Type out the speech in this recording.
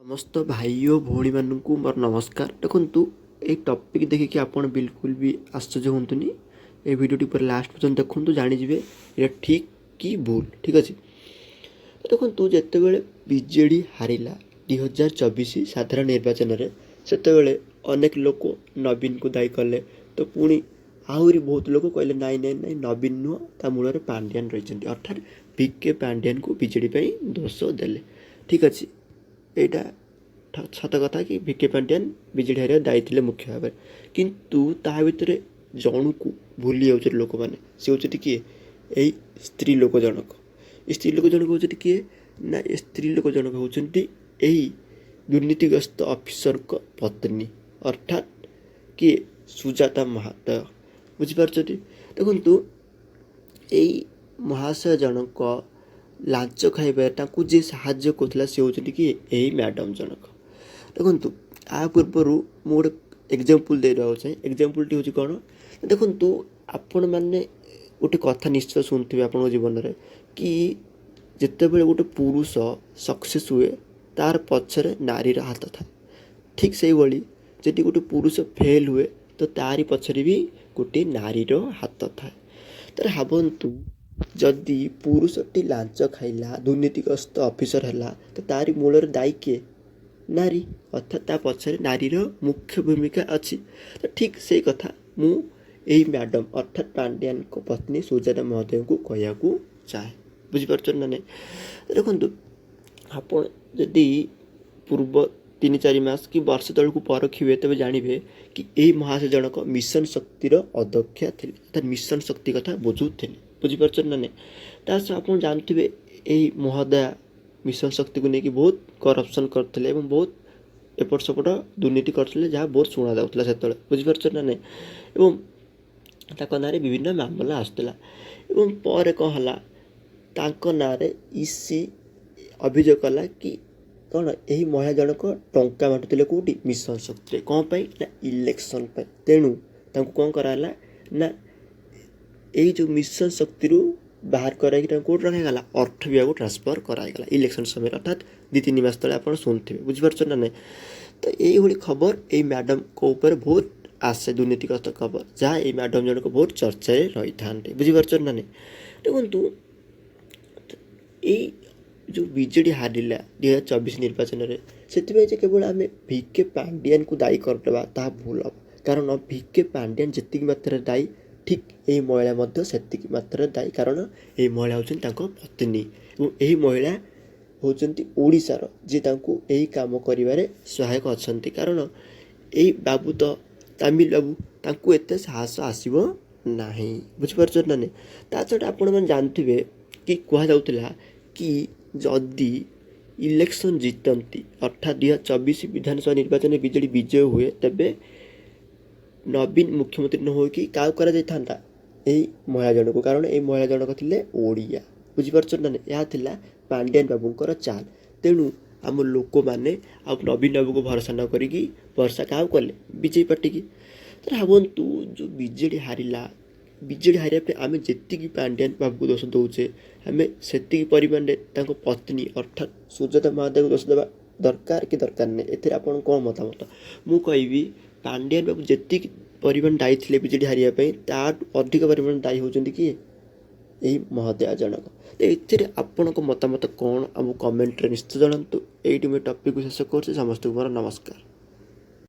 समस्त भाई और भौणी मानू मोर नमस्कार। देखु ये टॉपिक देखिए आपण बिल्कुल भी आश्चर्य होंतुनि। ये वीडियोटी पूरा लास्ट पर्यंत देखु जानीजे ये ठीक कि भूल। ठीक अच्छे देखु जितेबाला बीजेडी हारिला 2024 साधारण निर्वाचन में से अनेक लोक नवीन को दायी कले। तो पुणी आहरी बहुत लोग कहले नाई नाई नाई नवीन नुह ता मूल पांड्यान रही अर्थात भिके पांड्यान को बीजेडी दोष देले। ठीक अच्छे यहाँ सत कथा कि भिके पांड्यान बीजेडी हारिया दायी थे मुख्य भाव में किंतु ता भितर जन को भूली जाऊँ लोक मैंने सी हूँ किए यही स्त्री लोक जनक। स्त्री लोक जनक हूँ किए ना स्त्री लोक जनक होती यही दुर्नीतिग्रस्त ऑफिसर को पत्नी अर्थात किए सुजाता महातय। बुझीपार देखु यही महाशय जनक लांच खाइबा जी साहाଯ୍य करुला सी होती कि यही मैडम जनक। देखु आ पूर्वर मुझे एग्जांपल दे रहा चाहिए। एग्जांपल हूँ कौन देखु आपण मैंने गोटे कथा निश्चय शुणुवे आप जीवन में कि जिते बड़े गोटे पुरुष सक्सेस हुए तार पछरे नारीर हाथ था। ठीक से भाई जी गोटे पुरुष फेल हुए तो तारी पछरे भी गोटे नारीर हाथ था। तर भावतु जदि पुरुषटी लांच खाइला दुर्नीतिग्रस्त ऑफिसर है तो तारी मूलर दायी किए नारी अर्थात ता पछरे नारीर मुख्य भूमिका अच्छी। तो ठीक से कथा मु यही मैडम अर्थात पांड्यान को पत्नी सुजाता महोदय को कहया चाहे। बुझीपार ना नहीं देखु आप जदि पूर्व 3-4 मास कि वर्ष तल को परखिए तेज जानवे कि यही महाशय जनक मिशन शक्तिर अध्यक्ष थे अर्थात मिशन शक्ति कथा बुझुले। बुझीपार ना नहीं आप जानते यही महोदया मिशन शक्ति को लेकिन बहुत करप्शन करते बहुत एपट सेपट दुर्नीति करते जहाँ बहुत शुणा जाऊला से। बुझीपार ना नहीं ना विभिन्न मामला आसला पर कौन है ना इसी अभियोग कला कि कौन यही महिला जनक टंका बांटुले कौटी मिशन शक्ति कौन पाई ना इलेक्शन पाई। तेणु कौन कराला ना यही जो मिशन शक्ति बाहर कराई कौट रखागला अर्थ विभाग को ट्रांसफर करागला इलेक्शन समय अर्थात 2-3 मास तले आप शुणुवे। बुझीपार ना नहीं तो यही खबर यही मैडम को ऊपर बहुत आसे दुर्नीतिग्रस्त खबर जहाँ ये मैडम जनक बहुत चर्चा रही था। बुझीपार ना नहीं देखु यही जो बीजेडी हारिला 2024 निर्वाचन में से केवल आम भिके पांड्यान को दायी करदेवा ता भूल हम कारण भिके पांड्यान जी मात्रा दायी ठीक यही महिला से मात्रा दायी कारण यही महिला होती पत्नी और यही महिला होती ओडिशार जी यही काम कर सहायक अच्छा कारण यही बाबू तो तमिल बाबू तांको एते साहस आसब ना। बुझीपार ना नहीं ता छड़ा आपण मैंने जानते कि कहुला कि जदि इलेक्शन जीतती अर्थात 2024 विधानसभा निर्वाचन में बीजेडी विजय हुए तेबे नवीन मुख्यमंत्री न हो कि क्या यही महिला जनक कारण यही महिला जनक थे ओडिया। बुझीपार ना यह पांड्यान बाबूंर चाल। तेणु आम लोक मैंने नवीन बाबू को भरोसा न करी भरोसा क्या कले बीजेपी पार्टी की। तो भावतु जो बीजेडी हारिला बीजेडी हारिया आम जी पांड्यान बाबू को दोष दौचे आम से परिमाण पत्नी अर्थात सुजाता महादेव को दोष देवा दरकार कि दरकार नहीं एथे आपन कौन मतामत। मु कहि पांड्यान बाबू जी परिमाण दायी थे बीजेडी हारिया ताठ अधिक परिमाण दायी होती कि यही महोदया जनक। तो ये आपण मतामत कौन आम कमेंट निश्चय जनातु। ये टॉपिक शेष कर समस्त मोर नमस्कार।